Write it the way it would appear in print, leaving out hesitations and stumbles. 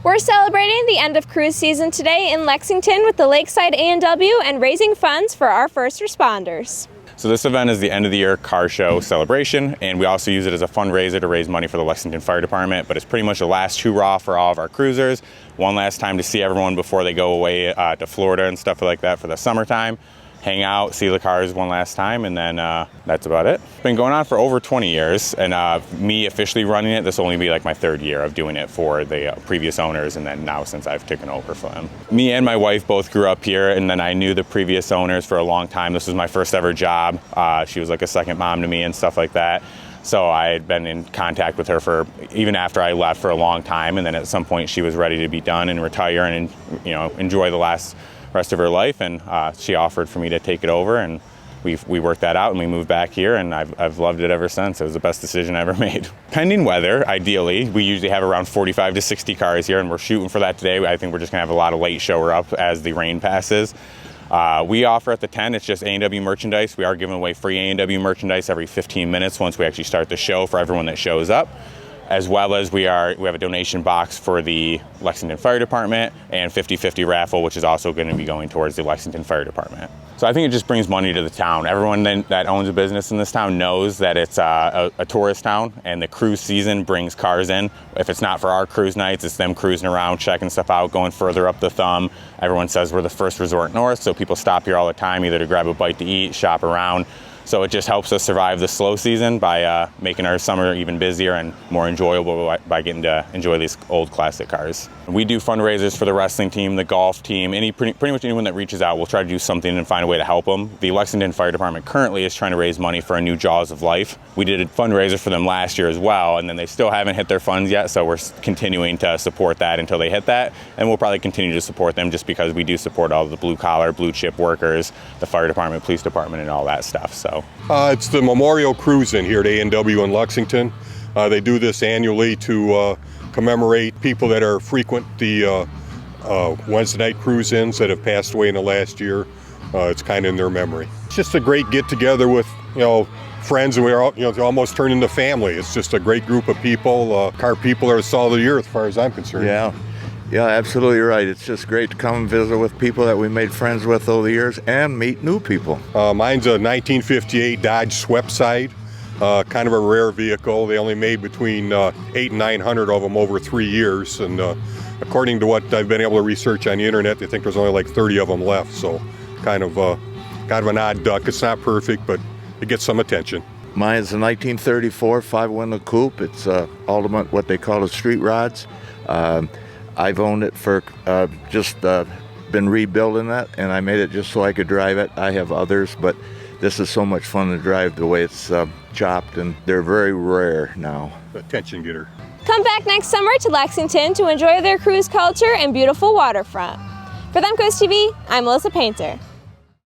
We're celebrating the end of cruise season today in Lexington with the Lakeside A&W and raising funds for our first responders. So this event is the end of the year car show celebration, and we also use it as a fundraiser to raise money for the Lexington Fire Department, but it's pretty much a last hurrah for all of our cruisers. One last time to see everyone before they go away to Florida and stuff like that for the summertime. Hang out, see the cars one last time, and then that's about it. It's been going on for over 20 years, and me officially running it, this will only be like my third year of doing it for the previous owners, and then now since I've taken over for them. Me and my wife both grew up here, and then I knew the previous owners for a long time. This was my first ever job. She was like a second mom to me and stuff like that. So I had been in contact with her for even after I left for a long time, and then at some point she was ready to be done and retire and enjoy the rest of her life, and she offered for me to take it over, and we worked that out and we moved back here, and I've loved it ever since. It was the best decision I ever made. Pending weather, ideally, we usually have around 45 to 60 cars here, and we're shooting for that today. I think we're just gonna have a lot of late shower up as the rain passes. We offer at the 10, it's just A&W merchandise. We are giving away free A&W merchandise every 15 minutes once we actually start the show for everyone that shows up. As well as we have a donation box for the Lexington Fire Department and 50-50 raffle, which is also going to be going towards the Lexington Fire Department. So I think it just brings money to the town. Everyone that owns a business in this town knows that it's a tourist town, and the cruise season brings cars in. If it's not for our cruise nights, it's them cruising around, checking stuff out, going further up the thumb. Everyone says we're the first resort north, so people stop here all the time, either to grab a bite to eat, shop around. So it just helps us survive the slow season by making our summer even busier and more enjoyable by getting to enjoy these old classic cars. We do fundraisers for the wrestling team, the golf team, pretty much anyone that reaches out, we'll try to do something and find a way to help them. The Lexington Fire Department currently is trying to raise money for a new Jaws of Life. We did a fundraiser for them last year as well, and then they still haven't hit their funds yet, so we're continuing to support that until they hit that, and we'll probably continue to support them just because we do support all the blue collar, blue chip workers, the fire department, police department, and all that stuff. So. It's the Memorial Cruise-In here at A&W in Lexington. They do this annually to commemorate people that are frequent the Wednesday night cruise-ins that have passed away in the last year. It's kind of in their memory. It's just a great get-together with friends, and we're almost turned into family. It's just a great group of people. Car people are the salt of the earth, as far as I'm concerned. Yeah, absolutely right. It's just great to come and visit with people that we made friends with over the years and meet new people. Mine's a 1958 Dodge Swepside, kind of a rare vehicle. They only made between 800 and 900 of them over 3 years, and according to what I've been able to research on the internet, they think there's only like 30 of them left, so kind of an odd duck. It's not perfect, but it gets some attention. Mine is a 1934 5-window coupe. It's ultimate, what they call the street rods. I've owned it for been rebuilding it, and I made it just so I could drive it. I have others, but this is so much fun to drive the way it's chopped, and they're very rare now. Attention getter. Come back next summer to Lexington to enjoy their cruise culture and beautiful waterfront. For Them Coast TV, I'm Melissa Painter.